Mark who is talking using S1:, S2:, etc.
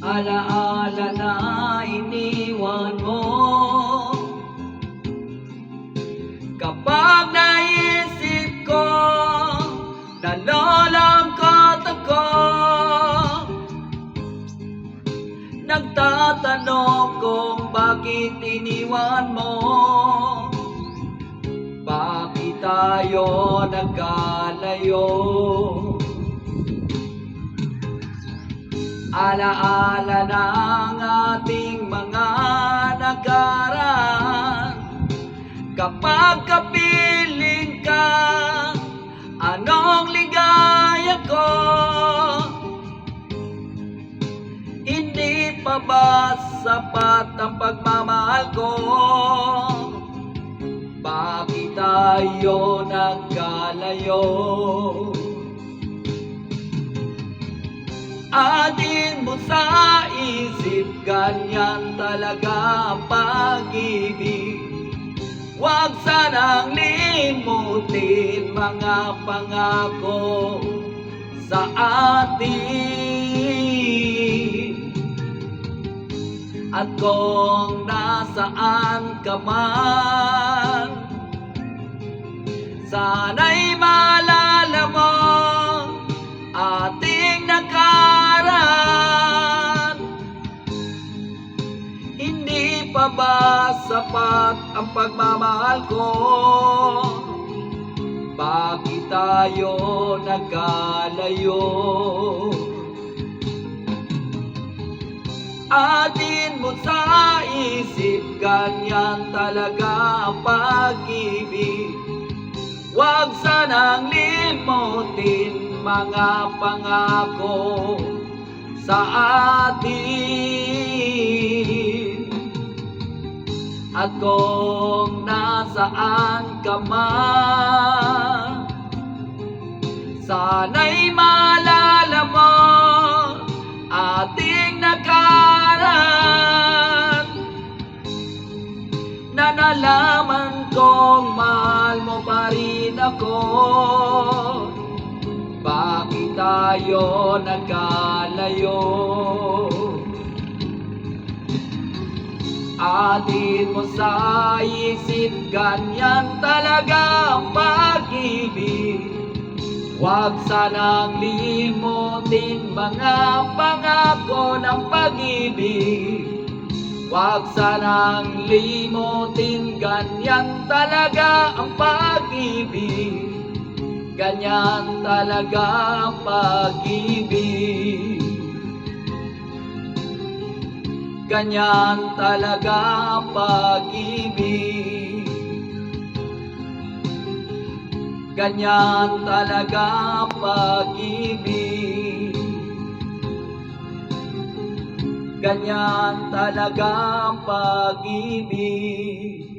S1: Alaala na iniwan mo. Kapag naisip ko, nalulungkot ako. Nagtatanong kung bakit iniwan mo. Bakit tayo nagkalayo? Alaala ng ating mga nakaraan. Kapag kapiling ka, anong ligaya ko? Hindi pa ba sapat ang pagmamahal ko? Bakit tayo nagkalayo? Atin mo sa isip, ganyan talaga ang pag-ibig. Huwag sanang limutin mga pangako sa atin. At kung nasaan ka man, sana'y maalala mo ating nakaraan. Hindi pa ba sapat ang pagmamahal ko? Bakit tayo nagkalayo? Atin mo sa isip, ganyan talaga ang pag-ibig. Huwag sanang limutin mga pangako sa atin. At kung nasaan ka man, sana'y maalala mo ating nakaraan. Na nalaman kong mahal mo pa rin ako. Bakit tayo nagkalayo? Atin mo sa isip, ganyan talaga ang pag-ibig. Huwag sanang limutin mga pangako ng pag-ibig. Huwag sanang limutin, ganyan talaga ang pag-ibig. Ganyan talaga ang pag-ibig. Ganyan talaga ang pag-ibig. Ganyan talaga ang pag-ibig. Ganyan talaga ang pag-ibig.